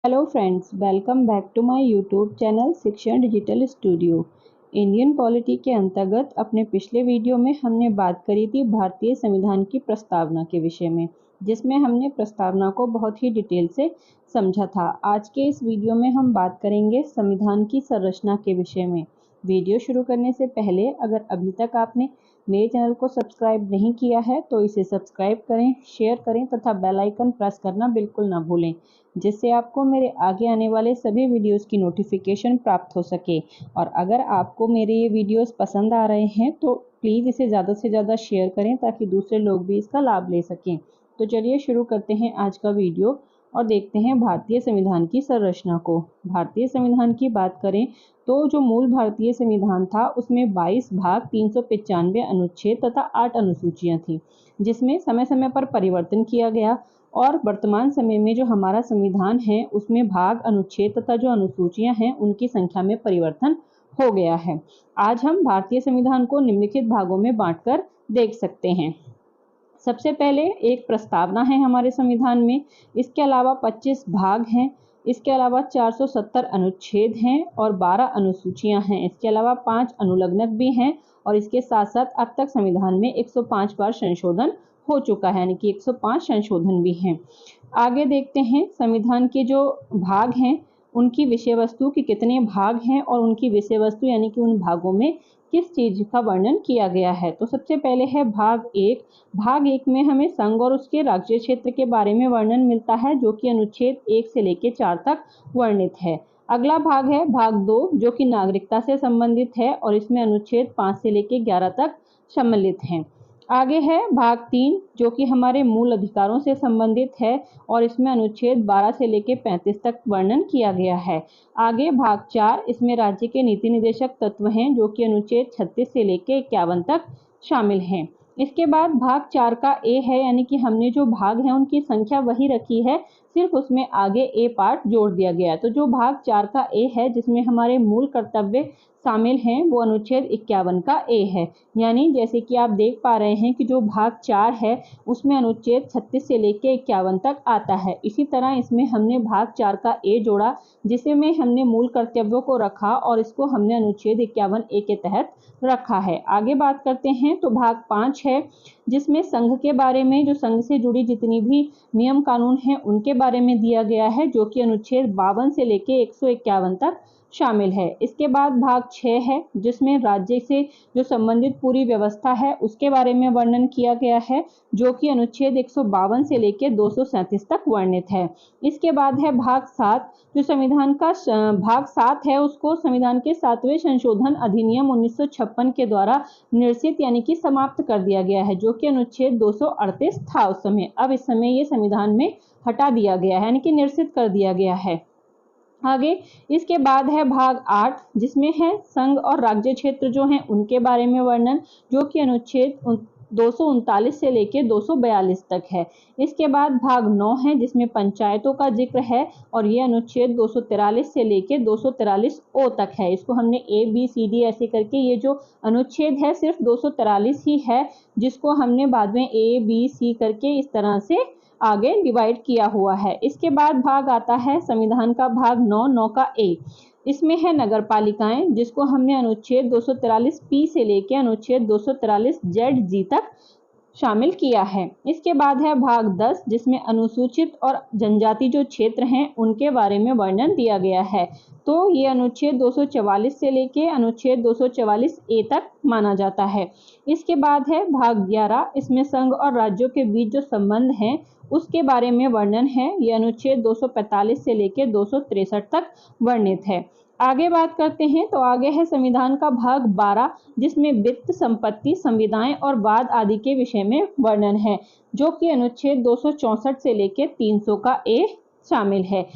Hello friends, welcome back to my YouTube channel Shikshan digital studio. Indian polity के अंतर्गत अपने पिछले वीडियो में हमने बात करी थी भारतीय संविधान की प्रस्तावना के विषय में, जिसमें हमने प्रस्तावना को बहुत ही डिटेल से समझा था। आज के इस वीडियो में हम बात करेंगे संविधान की संरचना के विषय में। वीडियो शुरू करने से पहले अगर अभी तक आपने मेरे चैनल को सब्सक्राइब नहीं किया है तो इसे सब्सक्राइब करें, शेयर करें तथा बेल आइकन प्रेस करना बिल्कुल ना भूलें, जिससे आपको मेरे आगे आने वाले सभी वीडियोस की नोटिफिकेशन प्राप्त हो सके। और अगर आपको मेरे ये वीडियोस पसंद आ रहे हैं तो प्लीज़ इसे ज़्यादा से ज़्यादा शेयर करें ताकि दूसरे लोग भी इसका लाभ ले सकें। तो चलिए शुरू करते हैं आज का वीडियो और देखते हैं भारतीय संविधान की संरचना को। भारतीय संविधान की बात करें तो जो मूल भारतीय संविधान था उसमें 22 भाग, 395 अनुच्छेद तथा 8 अनुसूचियां थी, जिसमें समय समय पर परिवर्तन किया गया। और वर्तमान समय में जो हमारा संविधान है उसमें भाग, अनुच्छेद तथा जो अनुसूचियां हैं उनकी संख्या में परिवर्तन हो गया है। आज हम भारतीय संविधान को निम्नलिखित भागों में बांटकर देख सकते हैं। सबसे पहले एक प्रस्तावना है हमारे संविधान में, इसके अलावा 25 भाग हैं, इसके अलावा 470 अनुच्छेद हैं और 12 अनुसूचियां हैं। इसके अलावा 5 अनुलग्नक भी हैं और इसके साथ साथ अब तक संविधान में 105 बार संशोधन हो चुका है, यानी कि 105 संशोधन भी हैं। आगे देखते हैं संविधान के जो भाग हैं उनकी विषय वस्तु के कितने भाग हैं और उनकी विषय वस्तु यानी कि उन भागों में किस चीज का वर्णन किया गया है। तो सबसे पहले है भाग एक। भाग एक में हमें संघ और उसके राज्य क्षेत्र के बारे में वर्णन मिलता है, जो कि अनुच्छेद 1 से लेकर 4 तक वर्णित है। अगला भाग है भाग 2, जो कि नागरिकता से संबंधित है और इसमें अनुच्छेद 5 से लेकर 11 तक सम्मिलित हैं। आगे है भाग 3, जो कि हमारे मूल अधिकारों से संबंधित है और इसमें अनुच्छेद 12 से लेकर 35 तक वर्णन किया गया है। आगे भाग 4, इसमें राज्य के नीति निर्देशक तत्व हैं, जो कि अनुच्छेद 36 से लेकर 51 तक शामिल हैं। इसके बाद भाग 4 का ए है, यानी कि हमने जो भाग हैं उनकी संख्या वही रखी है, सिर्फ उसमें आगे ए पार्ट जोड़ दिया गया है। तो जो भाग 4 का ए है, जिसमें हमारे मूल कर्तव्य शामिल हैं, वो अनुच्छेद 51 का ए है। यानी जैसे कि आप देख पा रहे हैं कि जो भाग 4 है उसमें अनुच्छेद 36 से लेकर 51 तक आता है। इसी तरह इसमें हमने भाग 4 का ए जोड़ा, जिसमें हमने मूल कर्तव्यों को रखा और इसको हमने अनुच्छेद 51 ए के तहत रखा है। आगे बात करते हैं तो भाग 5 है, जिसमें संघ के बारे में, जो संघ से जुड़ी जितनी भी नियम कानून हैं उनके बारे में दिया गया है, जो कि अनुच्छेद 52 से लेकर 151 तक शामिल है। इसके बाद भाग 6 है, जिसमें राज्य से जो संबंधित पूरी व्यवस्था है उसके बारे में वर्णन किया गया है, जो कि अनुच्छेद 152 से लेकर 237 तक वर्णित है। इसके बाद है भाग 7, जो संविधान का भाग 7 है उसको संविधान के 7वें संशोधन अधिनियम 1956 के द्वारा निरसित यानी कि समाप्त कर दिया गया है, जो कि अनुच्छेद 238 था उस समय। अब इस समय ये संविधान में हटा दिया गया है, यानी कि निरसित कर दिया गया है। आगे इसके बाद है भाग 8, जिसमें है संघ और राज्य क्षेत्र जो हैं उनके बारे में वर्णन, जो कि अनुच्छेद 239 से लेकर 242 तक है। इसके बाद भाग 9 है, जिसमें पंचायतों का जिक्र है और ये अनुच्छेद 243 से लेकर 243 ओ तक है। इसको हमने ए बी सी डी ऐसे करके, ये जो अनुच्छेद है सिर्फ 243 ही है, जिसको हमने बाद में ए बी सी करके इस तरह से आगे डिवाइड किया हुआ है। इसके बाद भाग आता है संविधान का भाग 9 का ए। इसमें है नगर पालिकाएं, जिसको हमने अनुच्छेद 243 पी से लेकर अनुच्छेद 243 जेड जी तक शामिल किया है। इसके बाद है भाग 10, जिसमें अनुसूचित और जनजाति जो क्षेत्र हैं उनके बारे में वर्णन दिया गया है। तो ये अनुच्छेद 244 से लेके अनुच्छेद 244 ए तक माना जाता है। इसके बाद है भाग 11, इसमें संघ और राज्यों के बीच जो संबंध हैं उसके बारे में वर्णन है। ये अनुच्छेद 245 से लेकर 263 तक वर्णित है। आगे बात करते हैं तो आगे है संविधान का भाग 12, जिसमें वित्त, संपत्ति, संविदाएं और वाद आदि के विषय में वर्णन है, जो कि अनुच्छेद 264 से लेकर 300 का ए शामिल है।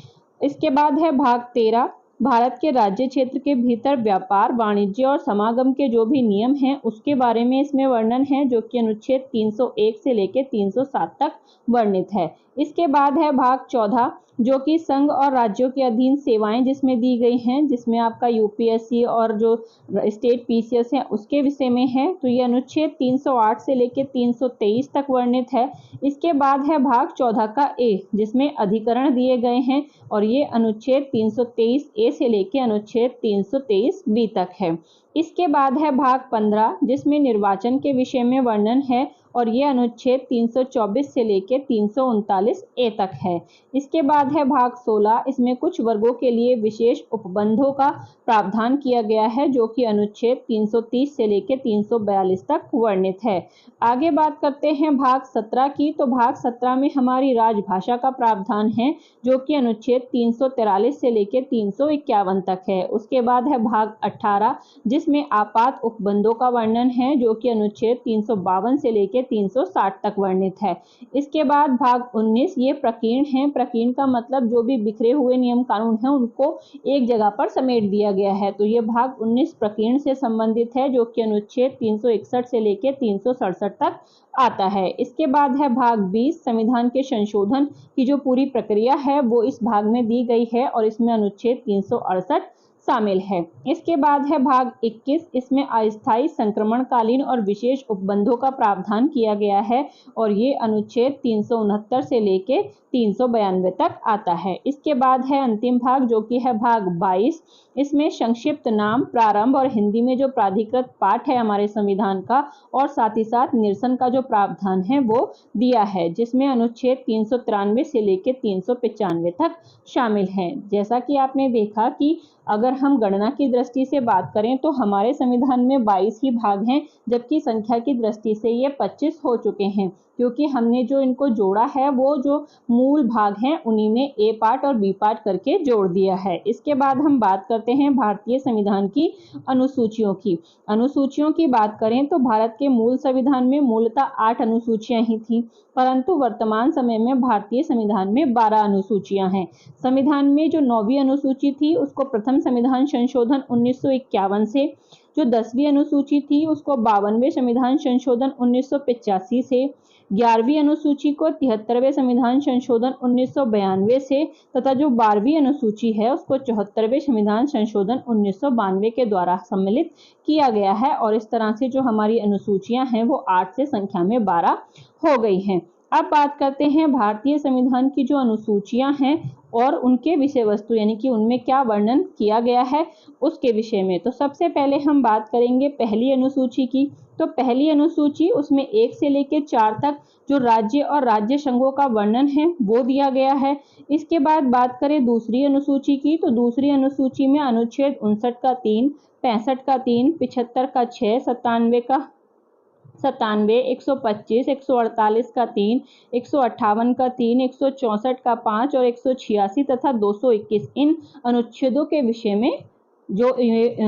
इसके बाद है भाग 13, भारत के राज्य क्षेत्र के भीतर व्यापार, वाणिज्य और समागम के जो भी नियम हैं उसके बारे में इसमें वर्णन है, जो कि अनुच्छेद 301 से लेकर 307 तक वर्णित है। इसके बाद है भाग 14, जो कि संघ और राज्यों के अधीन सेवाएं जिसमें दी गई हैं, जिसमें आपका यूपीएससी और जो स्टेट पीसीएस है उसके विषय में है, तो ये अनुच्छेद 308 से लेकर 323 तक वर्णित है। इसके बाद है भाग 14 का ए, जिसमें अधिकरण दिए गए हैं, और ये अनुच्छेद 323 ए से लेकर अनुच्छेद 323 बी तक है। इसके बाद है भाग 15, जिसमें निर्वाचन के विषय में वर्णन है, और ये अनुच्छेद 324 से लेकर 339 ए तक है। इसके बाद है भाग 16, इसमें कुछ वर्गों के लिए विशेष उपबंधों का प्रावधान किया गया है, जो कि अनुच्छेद 330 से लेकर 342 तक वर्णित है। आगे बात करते हैं भाग 17 की, तो भाग 17 में हमारी राजभाषा का प्रावधान है, जो कि अनुच्छेद 343 से लेकर 351 तक है। उसके बाद है भाग 18, जिसमें आपात उपबंधों का वर्णन है, जो कि अनुच्छेद 352 से लेकर 360 तक वर्णित है। इसके बाद भाग 19, ये प्रकीर्ण है। प्रकीर्ण का मतलब जो भी बिखरे हुए नियम कानून हैं उनको एक जगह पर समेट दिया गया है, तो ये भाग 19 प्रकीर्ण से संबंधित है, जो कि अनुच्छेद 361 से लेकर 367 तक आता है। इसके बाद है भाग 20, संविधान के संशोधन की जो पूरी प्रक्रिया है वो इस भाग में दी गई है, और इसमें अनुच्छेद 368 शामिल है। इसके बाद है भाग 21, इसमें अस्थायी संक्रमणकालीन और विशेष उपबंधों का प्रावधान किया गया है, और ये अनुच्छेद 369 से लेके 392 तक आता है। इसके बाद है अंतिम भाग, जो कि है भाग 22, इसमें संक्षिप्त नाम, प्रारंभ और हिंदी में जो प्राधिकृत पाठ है हमारे संविधान का, और साथ ही साथ निरसन का जो प्रावधान है वो दिया है, जिसमें अनुच्छेद 393 से लेकर 395 तक शामिल है। जैसा कि आपने देखा कि अगर हम गणना की दृष्टि से बात करें तो हमारे संविधान में 22 ही भाग हैं, जबकि संख्या की दृष्टि से ये 25 हो चुके हैं, क्योंकि हमने जो इनको जोड़ा है वो जो मूल भाग हैं उन्हीं में ए पार्ट और बी पार्ट करके जोड़ दिया है। इसके बाद हम बात करते हैं भारतीय संविधान की अनुसूचियों की। अनुसूचियों की बात करें तो भारत के मूल संविधान में मूलतः 8 अनुसूचियां ही थी, परंतु वर्तमान समय में भारतीय संविधान में 12 अनुसूचियां हैं। संविधान में जो 9वीं अनुसूची थी उसको प्रथम संविधान संशोधन 1951 से, जो 10वीं अनुसूची थी उसको 52वें संविधान संशोधन 1985 से, 11वीं अनुसूची को 73वें संविधान संशोधन 1992 से, तथा जो 12वीं अनुसूची है उसको 74वें संविधान संशोधन 1992 के द्वारा सम्मिलित किया गया है। और इस तरह से जो हमारी अनुसूचियां हैं वो 8 से संख्या में 12 हो गई हैं। अब बात करते हैं भारतीय संविधान की जो अनुसूचियां हैं और उनके विषय वस्तु, यानी कि उनमें क्या वर्णन किया गया है उसके विषय में। तो सबसे पहले हम बात करेंगे पहली अनुसूची की। तो पहली अनुसूची, उसमें 1 से लेकर 4 तक जो राज्य और राज्य संघों का वर्णन है वो दिया गया है। इसके बाद बात करें दूसरी अनुसूची की, तो दूसरी अनुसूची में अनुच्छेद 59 का 3, 65 का 3, 75 का 6, 97 का 97, 125, 148 का 3, 158 का 3, 164 का 5 और 186 तथा 221 इन अनुच्छेदों के विषय में जो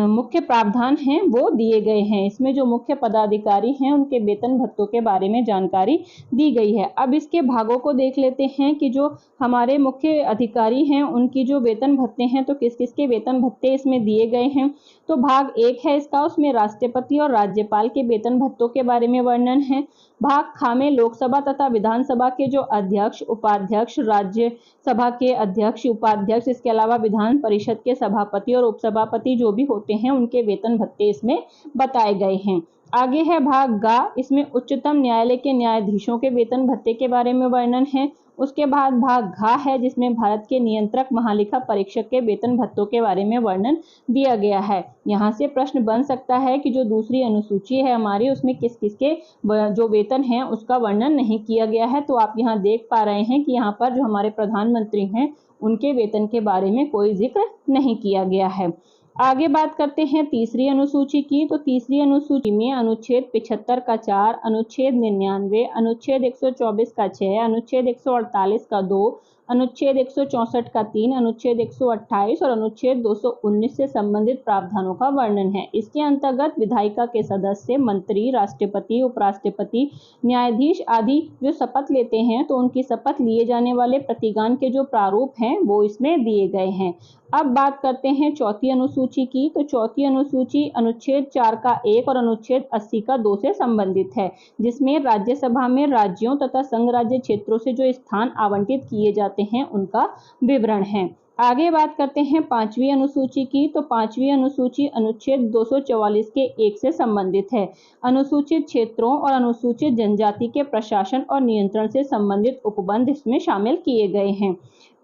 मुख्य प्रावधान हैं वो दिए गए हैं। इसमें जो मुख्य पदाधिकारी हैं उनके वेतन भत्तों के बारे में जानकारी दी गई है। अब इसके भागों को देख लेते हैं कि जो हमारे मुख्य अधिकारी हैं उनकी जो वेतन भत्ते हैं, तो किस किस के वेतन भत्ते इसमें दिए गए हैं। तो भाग 1 है इसका, उसमें राष्ट्रपति और राज्यपाल के वेतन भत्तों के बारे में वर्णन है। भाग ख में लोकसभा तथा विधानसभा के जो अध्यक्ष, उपाध्यक्ष, राज्यसभा के अध्यक्ष, उपाध्यक्ष, इसके अलावा विधान परिषद के सभापति और उपसभापति जो भी होते हैं उनके वेतन भत्ते इसमें बताए गए हैं। आगे है भाग ग, इसमें उच्चतम न्यायालय के न्यायाधीशों के वेतन भत्ते के बारे में वर्णन है। उसके बाद भाग घ है, जिसमें भारत के नियंत्रक महालेखा परीक्षक के वेतन भत्तों के बारे में वर्णन दिया गया है। यहाँ से प्रश्न बन सकता है कि जो दूसरी अनुसूची है हमारी, उसमें किस किस के जो वेतन है उसका वर्णन नहीं किया गया है। तो आप यहाँ देख पा रहे हैं कि यहाँ पर जो हमारे प्रधानमंत्री हैं उनके वेतन के बारे में कोई जिक्र नहीं किया गया है। आगे बात करते हैं तीसरी अनुसूची की। तो तीसरी अनुसूची में अनुच्छेद 75 का 4, अनुच्छेद 99, अनुच्छेद 124 का 6, अनुच्छेद 148 का 2, अनुच्छेद 164 का 3, अनुच्छेद 128 और अनुच्छेद 219 से संबंधित प्रावधानों का वर्णन है। इसके अंतर्गत विधायिका के सदस्य, मंत्री, राष्ट्रपति, उपराष्ट्रपति, न्यायाधीश आदि जो शपथ लेते हैं तो उनकी शपथ लिए जाने वाले प्रतिज्ञान के जो प्रारूप हैं वो इसमें दिए गए हैं। अब बात करते हैं चौथी अनुसूची की। तो चौथी अनुसूची अनुच्छेद 4 का 1 और अनुच्छेद 80 का 2 से संबंधित है, जिसमें राज्यसभा में राज्यों तथा संघ राज्य क्षेत्रों से जो स्थान आवंटित किए जाते जाते हैं उनका विवरण है। आगे बात करते हैं 5वीं अनुसूची की। तो 5वीं अनुसूची अनुच्छेद 244 के 1 से संबंधित है। अनुसूचित क्षेत्रों और अनुसूचित जनजाति के प्रशासन और नियंत्रण से संबंधित उपबंध इसमें शामिल किए गए हैं।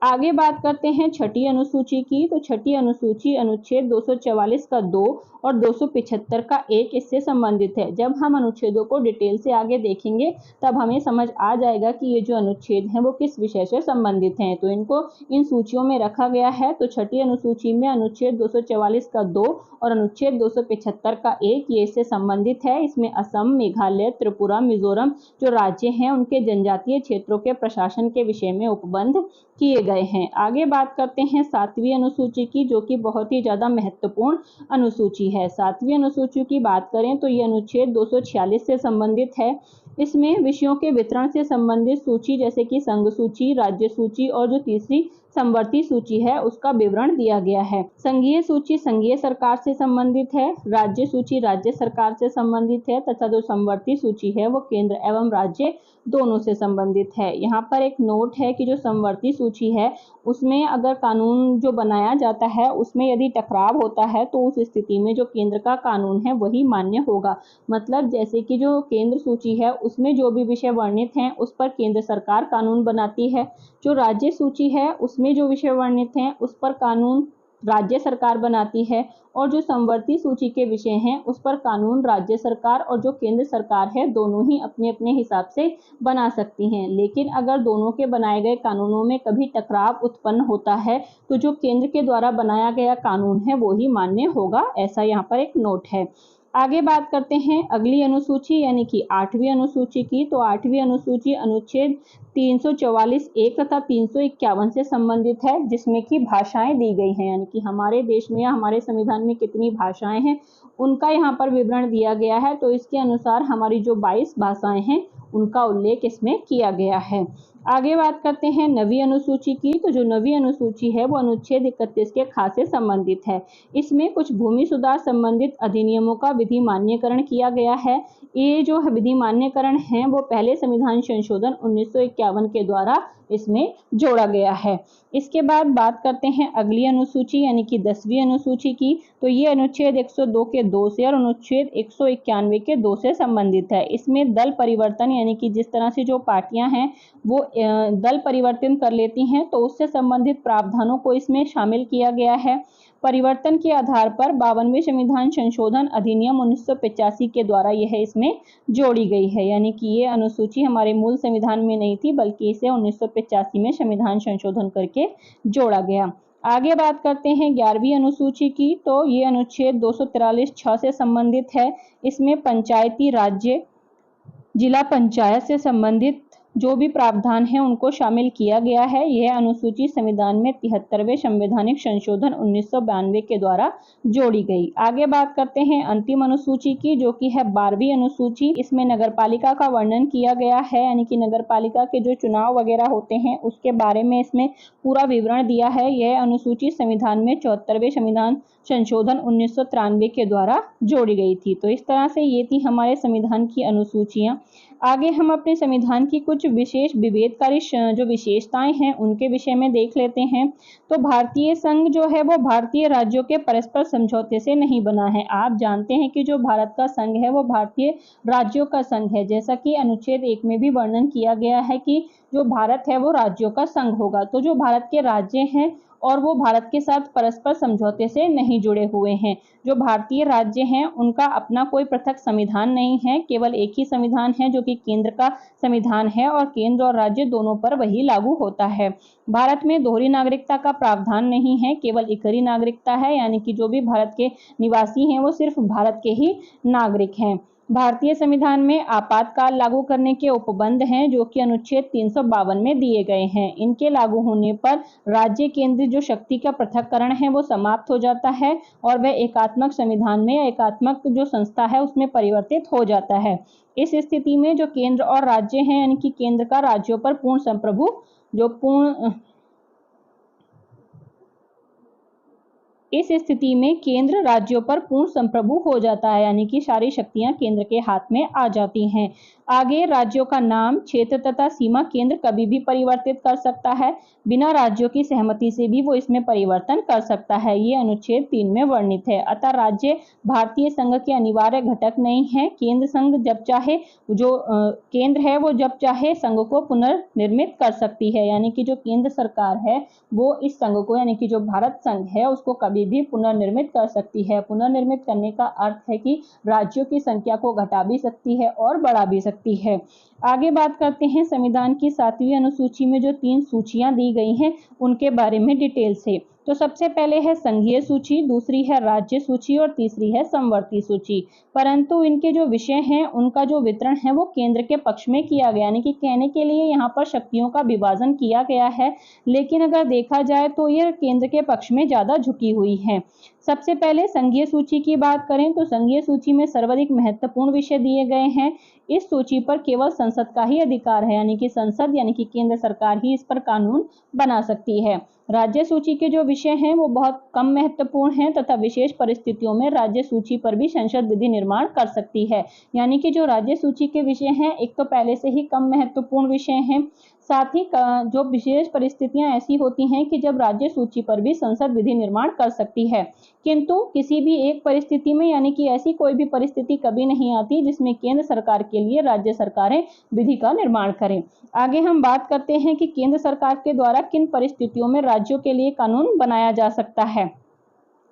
आगे बात करते हैं 6ठी अनुसूची की। तो 6ठी अनुसूची अनुच्छेद 244 का 2 और 275 का 1 इससे संबंधित है। जब हम अनुच्छेदों को डिटेल से आगे देखेंगे तब हमें समझ आ जाएगा कि ये जो अनुच्छेद हैं वो किस विषय से संबंधित हैं। तो इनको इन सूचियों में रखा गया है। तो 6ठी अनुसूची में अनुच्छेद 244 का 2 और अनुच्छेद 275 का 1 ये इससे संबंधित है। इसमें असम, मेघालय, त्रिपुरा, मिजोरम जो राज्य हैं उनके जनजातीय क्षेत्रों के प्रशासन के विषय में उपबंध किए गए हैं। आगे बात करते हैं 7वीं अनुसूची की, जो कि बहुत ही ज्यादा महत्वपूर्ण अनुसूची है। 7वीं अनुसूची की बात करें तो ये अनुच्छेद 246 से संबंधित है। इसमें विषयों के वितरण से संबंधित सूची जैसे कि संघ सूची, राज्य सूची और जो तीसरी समवर्ती सूची है उसका विवरण दिया गया है। संघीय सूची संघीय सरकार से संबंधित है, राज्य सूची राज्य सरकार से संबंधित है तथा जो समवर्ती सूची है वो केंद्र एवं राज्य दोनों से संबंधित है। यहाँ पर एक नोट है कि जो समवर्ती सूची है उसमें अगर कानून जो बनाया जाता है उसमें यदि टकराव होता है तो उस स्थिति में जो केंद्र का कानून है वही मान्य होगा। मतलब जैसे कि जो केंद्र सूची है उसमें जो भी विषय वर्णित हैं उस पर केंद्र सरकार कानून बनाती है। जो राज्य सूची है उसमें जो विषय वर्णित हैं उस पर कानून राज्य सरकार बनाती है और जो समवर्ती सूची के विषय हैं उस पर कानून राज्य सरकार और जो केंद्र सरकार है दोनों ही अपने अपने हिसाब से बना सकती हैं। लेकिन अगर दोनों के बनाए गए कानूनों में कभी टकराव उत्पन्न होता है तो जो केंद्र के द्वारा बनाया गया कानून है वो ही मान्य होगा, ऐसा यहाँ पर एक नोट है। आगे बात करते हैं अगली अनुसूची यानी कि 8वीं अनुसूची की। तो 8वीं अनुसूची अनुच्छेद 344(1) तथा 351 से संबंधित है, जिसमें कि भाषाएं दी गई हैं यानी कि हमारे देश में या हमारे संविधान में कितनी भाषाएं हैं उनका यहाँ पर विवरण दिया गया है। तो इसके अनुसार हमारी जो 22 भाषाएं हैं उनका उल्लेख इसमें किया गया है। आगे बात करते हैं 9वीं अनुसूची की। तो जो 9वीं अनुसूची है वो अनुच्छेद 31 के खा से संबंधित है। इसमें कुछ भूमि सुधार संबंधित अधिनियमों का विधि मान्यकरण किया गया है। ये जो विधि मान्यकरण है वो पहले संविधान संशोधन 1951 के द्वारा इसमें जोड़ा गया है। इसके बाद बात करते हैं अगली अनुसूची यानी कि 10वीं अनुसूची की। तो ये अनुच्छेद 102 के 2 से और अनुच्छेद 191 के 2 से संबंधित है। इसमें दल परिवर्तन यानी कि जिस तरह से जो पार्टियां हैं वो दल परिवर्तन कर लेती हैं तो उससे संबंधित प्रावधानों को इसमें शामिल किया गया है। परिवर्तन के आधार पर 52वें संविधान संशोधन अधिनियम 1985 के द्वारा यह इसमें जोड़ी गई है। यानी कि ये अनुसूची हमारे मूल संविधान में नहीं थी बल्कि इसे 1985 में संविधान संशोधन करके जोड़ा गया। आगे बात करते हैं 11वीं अनुसूची की। तो ये अनुच्छेद 243(6) से संबंधित है। इसमें पंचायती राज्य जिला पंचायत से संबंधित जो भी प्रावधान है उनको शामिल किया गया है। यह अनुसूची संविधान में 73वें संवैधानिक संशोधन 1992 के द्वारा जोड़ी गई। आगे बात करते हैं अंतिम अनुसूची की, जो कि है 12वीं अनुसूची। इसमें नगरपालिका का वर्णन किया गया है यानी कि नगरपालिका के जो चुनाव वगैरह होते हैं उसके बारे में इसमें पूरा विवरण दिया है। यह अनुसूची संविधान में 74वें संविधान संशोधन 1993 के द्वारा जोड़ी गई थी। तो इस तरह से ये थी हमारे संविधान की अनुसूचियां। आगे हम अपने संविधान की कुछ विशेष विभेदकारी जो विशेषताएं हैं उनके विषय में देख लेते हैं। तो भारतीय संघ जो है वो भारतीय राज्यों के परस्पर समझौते से नहीं बना है। आप जानते हैं कि जो भारत का संघ है वो भारतीय राज्यों का संघ है, जैसा कि अनुच्छेद 1 में भी वर्णन किया गया है कि जो भारत है वो राज्यों का संघ होगा। तो जो भारत के राज्य हैं और वो भारत के साथ परस्पर समझौते से नहीं जुड़े हुए हैं। जो भारतीय राज्य हैं उनका अपना कोई पृथक संविधान नहीं है, केवल एक ही संविधान है जो कि केंद्र का संविधान है और केंद्र और राज्य दोनों पर वही लागू होता है। भारत में दोहरी नागरिकता का प्रावधान नहीं है, केवल एकरी नागरिकता है, यानी कि जो भी भारत के निवासी हैं वो सिर्फ भारत के ही नागरिक हैं। भारतीय संविधान में आपातकाल लागू करने के उपबंध हैं जो कि अनुच्छेद 352 में दिए गए हैं। इनके लागू होने पर राज्य केंद्र जो शक्ति का पृथक्करण है वो समाप्त हो जाता है और वह एकात्मक संविधान में या एकात्मक जो संस्था है उसमें परिवर्तित हो जाता है। इस स्थिति में जो केंद्र और राज्य हैं यानी कि केंद्र का राज्यों पर पूर्ण संप्रभु जो पूर्ण इस स्थिति में केंद्र राज्यों पर पूर्ण संप्रभु हो जाता है, यानी कि सारी शक्तियां केंद्र के हाथ में आ जाती हैं। आगे राज्यों का नाम, क्षेत्र तथा सीमा केंद्र कभी भी परिवर्तित कर सकता है। बिना राज्यों की सहमति से भी वो इसमें परिवर्तन कर सकता है। ये अनुच्छेद 3 में वर्णित है। अतः राज्य भारतीय संघ के अनिवार्य घटक नहीं है। केंद्र संघ जब चाहे केंद्र है वो जब चाहे संघ को पुनर्निर्मित कर सकती है, यानी कि जो केंद्र सरकार है वो इस संघ को, यानी कि जो भारत संघ है उसको कभी भी पुनर्निर्मित कर सकती है। पुनर्निर्मित करने का अर्थ है कि राज्यों की संख्या को घटा भी सकती है और बढ़ा भी सकती है। आगे बात करते हैं संविधान की 7वीं अनुसूची में जो 3 सूचियां दी गई हैं उनके बारे में डिटेल से। तो सबसे पहले है संघीय सूची, दूसरी है राज्य सूची और तीसरी है समवर्ती सूची। परंतु इनके जो विषय हैं उनका जो वितरण है वो केंद्र के पक्ष में किया गया, यानी कि कहने के लिए यहाँ पर शक्तियों का विभाजन किया गया है, लेकिन अगर देखा जाए तो यह केंद्र के पक्ष में ज्यादा झुकी हुई है। सबसे पहले संघीय सूची की बात करें तो संघीय सूची में सर्वाधिक महत्वपूर्ण विषय दिए गए हैं। इस सूची पर केवल संसद का ही अधिकार है, यानी कि संसद यानी कि केंद्र सरकार ही इस पर कानून बना सकती है। राज्य सूची के जो विषय हैं वो बहुत कम महत्वपूर्ण हैं तथा विशेष परिस्थितियों में राज्य सूची पर भी संसद विधि निर्माण कर सकती है। यानी कि जो राज्य सूची के विषय हैं एक तो पहले से ही कम महत्वपूर्ण विषय हैं, साथ ही जो विशेष परिस्थितियां ऐसी होती हैं कि जब राज्य सूची पर भी संसद विधि निर्माण कर सकती है, किंतु किसी भी एक परिस्थिति में, यानी कि ऐसी कोई भी परिस्थिति कभी नहीं आती जिसमें केंद्र सरकार के लिए राज्य सरकारें विधि का निर्माण करें। आगे हम बात करते हैं कि केंद्र सरकार के द्वारा किन परिस्थितियों में राज्यों के लिए कानून बनाया जा सकता है।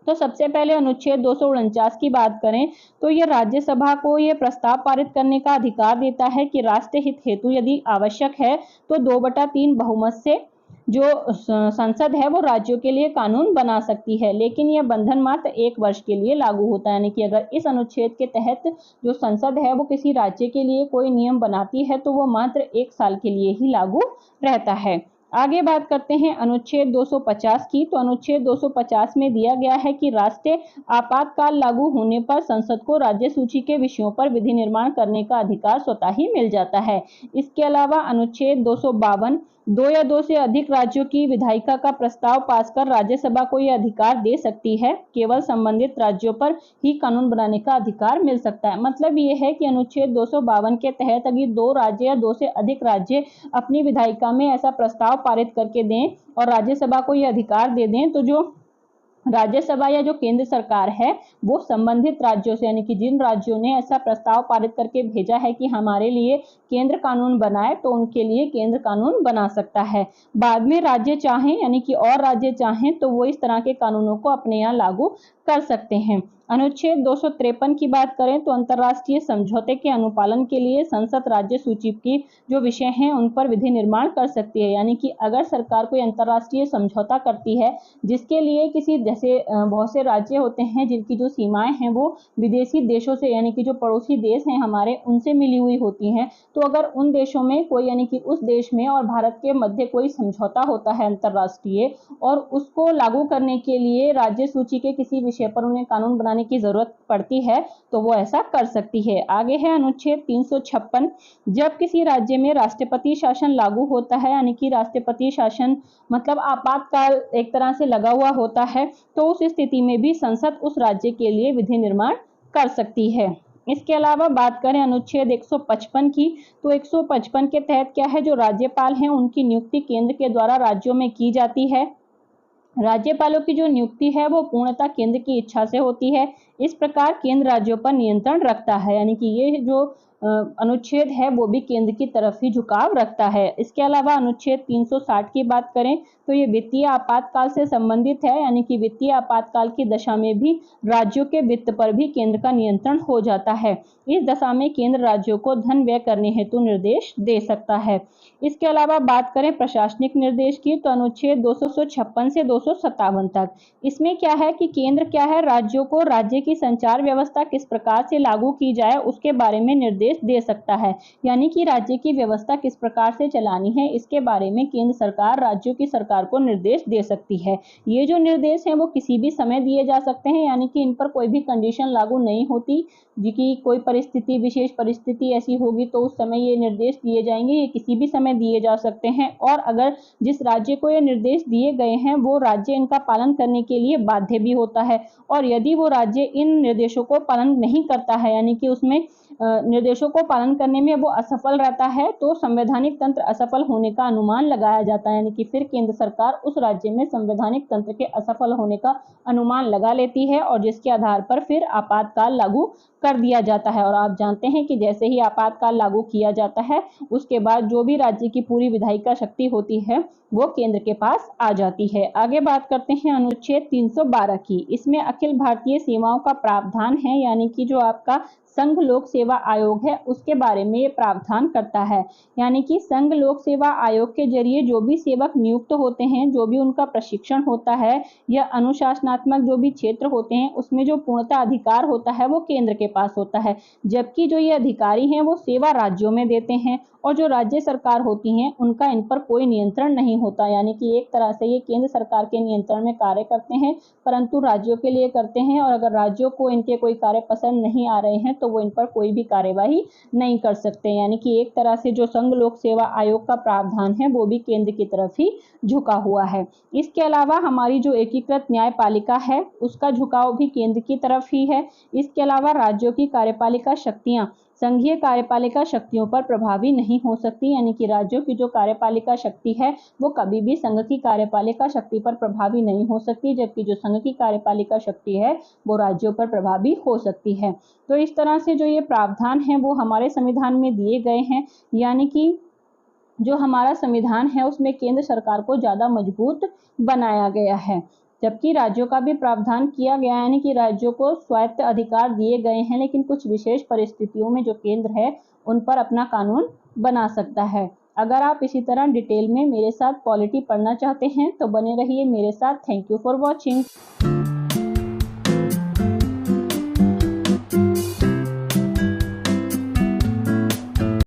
तो सबसे पहले अनुच्छेद 249 की बात करें तो यह राज्यसभा को यह प्रस्ताव पारित करने का अधिकार देता है कि राष्ट्रीय हित हेतु यदि आवश्यक है तो 2/3 बहुमत से जो संसद है वो राज्यों के लिए कानून बना सकती है, लेकिन यह बंधन मात्र 1 वर्ष के लिए लागू होता है। यानी कि अगर इस अनुच्छेद के तहत जो संसद है वो किसी राज्य के लिए कोई नियम बनाती है तो वो मात्र 1 साल के लिए ही लागू रहता है। आगे बात करते हैं अनुच्छेद 250 की। तो अनुच्छेद 250 में दिया गया है कि राष्ट्रीय आपातकाल लागू होने पर संसद को राज्य सूची के विषयों पर विधि निर्माण करने का अधिकार स्वतः ही मिल जाता है। इसके अलावा अनुच्छेद 252 2 या 2 से अधिक राज्यों की विधायिका का प्रस्ताव पास कर राज्यसभा को यह अधिकार दे सकती है। केवल संबंधित राज्यों पर ही कानून बनाने का अधिकार मिल सकता है। मतलब ये है कि अनुच्छेद 252 के तहत अगर 2 राज्य या 2 से अधिक राज्य अपनी विधायिका में ऐसा प्रस्ताव पारित करके दें और राज्यसभा को यह अधिकार दे दें तो जो राज्यसभा या जो केंद्र सरकार है वो संबंधित राज्यों से, यानी कि जिन राज्यों ने ऐसा प्रस्ताव पारित करके भेजा है कि हमारे लिए केंद्र कानून बनाए, तो उनके लिए केंद्र कानून बना सकता है। बाद में राज्य चाहें, यानी कि और राज्य चाहें तो वो इस तरह के कानूनों को अपने यहाँ लागू कर सकते हैं। अनुच्छेद 253 की बात करें तो अंतर्राष्ट्रीय समझौते के अनुपालन के लिए संसद राज्य सूची की जो विषय हैं उन पर विधि निर्माण कर सकती है। यानी कि अगर सरकार कोई अंतर्राष्ट्रीय समझौता करती है जिसके लिए किसी, जैसे बहुत से राज्य होते हैं जिनकी जो सीमाएं हैं वो विदेशी देशों से, यानी कि जो पड़ोसी देश हैं हमारे, उनसे मिली हुई होती हैं, तो अगर उन देशों में कोई, यानी कि उस देश में और भारत के मध्य कोई समझौता होता है अंतर्राष्ट्रीय और उसको लागू करने के लिए राज्य सूची के किसी विषय पर उन्हें कानून बनाने की जरूरत पड़ती है तो वो ऐसा कर सकती है। आगे है अनुच्छेद 356। जब किसी राज्य में राष्ट्रपति शासन लागू होता है, यानी कि राष्ट्रपति शासन मतलब आपातकाल एक तरह से लगा हुआ होता है, तो उस स्थिति में भी संसद उस राज्य के लिए विधि निर्माण कर सकती है। इसके अलावा बात करें अनुच्छेद 155 की, तो 155 के तहत क्या है, जो राज्यपाल हैं उनकी नियुक्ति केंद्र के द्वारा राज्यों में की जाती है। राज्यपालों की जो नियुक्ति है वो पूर्णतः केंद्र की इच्छा से होती है। इस प्रकार केंद्र राज्यों पर नियंत्रण रखता है, यानी कि ये जो अनुच्छेद है वो भी केंद्र की तरफ ही झुकाव रखता है। इसके अलावा अनुच्छेद 360 की बात करें तो ये वित्तीय आपातकाल से संबंधित है, यानी कि वित्तीय आपातकाल की दशा में भी राज्यों के वित्त पर भी केंद्र का नियंत्रण हो जाता है। इस दशा में केंद्र राज्यों को धन व्यय करने हेतु निर्देश दे सकता है। इसके अलावा बात करें प्रशासनिक निर्देश की, तो अनुच्छेद 256 से 257 तक, इसमें क्या है कि केंद्र क्या है, राज्यों को राज्य की संचार व्यवस्था किस प्रकार से लागू की जाए उसके बारे में निर्देश दे सकता है। यानी कि राज्य की व्यवस्था किस प्रकार से चलानी है इसके बारे में केंद्र सरकार राज्यों की सरकार को निर्देश दे सकती है। ये जो निर्देश हैं वो किसी भी समय दिए जा सकते हैं, यानी कि इन पर कोई भी कंडीशन लागू नहीं होती जी कि कोई परिस्थिति विशेष परिस्थिति ऐसी होगी तो उस समय ये निर्देश दिए जाएंगे। ये किसी भी समय दिए जा सकते हैं और अगर जिस राज्य को ये निर्देश दिए गए हैं वो राज्य इनका पालन करने के लिए बाध्य भी होता है। और यदि वो राज्य इन निर्देशों को पालन नहीं करता है, यानी कि उसमें निर्देशों को पालन करने में वो असफल रहता है, तो संवैधानिक तंत्र असफल होने का अनुमान लगाया जाता है। यानी कि फिर केंद्र सरकार उस राज्य में संवैधानिक तंत्र के असफल होने का अनुमान लगा लेती है और जिसके आधार पर फिर आपातकाल लागू कर दिया जाता है। और आप जानते हैं कि जैसे ही आपातकाल लागू किया जाता है उसके बाद जो भी राज्य की पूरी विधायिका शक्ति होती है वो केंद्र के पास आ जाती है। आगे बात करते हैं अनुच्छेद 312 की। इसमें अखिल भारतीय सेवाओं का प्रावधान है, यानी कि जो आपका संघ लोक सेवा आयोग है उसके बारे में ये प्रावधान करता है। यानी कि संघ लोक सेवा आयोग के जरिए जो भी सेवक नियुक्त होते हैं, जो भी उनका प्रशिक्षण होता है या अनुशासनात्मक जो भी क्षेत्र होते हैं उसमें जो पूर्णता अधिकार होता है वो केंद्र के पास होता है, जबकि जो ये अधिकारी हैं वो सेवा राज्यों में देते हैं और जो राज्य सरकार होती हैं उनका इन पर कोई नियंत्रण नहीं होता। यानी कि एक तरह से ये केंद्र सरकार के नियंत्रण में कार्य करते हैं परंतु राज्यों के लिए करते हैं और अगर राज्यों को इनके कोई कार्य पसंद नहीं आ रहे हैं तो वो इन पर कोई भी कार्यवाही नहीं कर सकते। यानी कि एक तरह से जो संघ लोक सेवा आयोग का प्रावधान है वो भी केंद्र की तरफ ही झुका हुआ है। इसके अलावा हमारी जो एकीकृत न्यायपालिका है उसका झुकाव भी केंद्र की तरफ ही है। इसके अलावा राज्यों की कार्यपालिका शक्तियां संघीय कार्यपालिका शक्तियों पर प्रभावी नहीं हो सकती। यानी कि राज्यों की जो कार्यपालिका शक्ति है वो कभी भी संघ की कार्यपालिका शक्ति पर प्रभावी नहीं हो सकती, जबकि जो संघ की कार्यपालिका शक्ति है वो राज्यों पर प्रभावी हो सकती है। तो इस तरह से जो ये प्रावधान है वो हमारे संविधान में दिए गए हैं। यानी कि जो हमारा संविधान है उसमें केंद्र सरकार को ज्यादा मजबूत बनाया गया है, जबकि राज्यों का भी प्रावधान किया गया है। यानी कि राज्यों को स्वायत्त अधिकार दिए गए हैं, लेकिन कुछ विशेष परिस्थितियों में जो केंद्र है उन पर अपना कानून बना सकता है। अगर आप इसी तरह डिटेल में मेरे साथ पॉलिटी पढ़ना चाहते हैं तो बने रहिए मेरे साथ। Thank you for watching.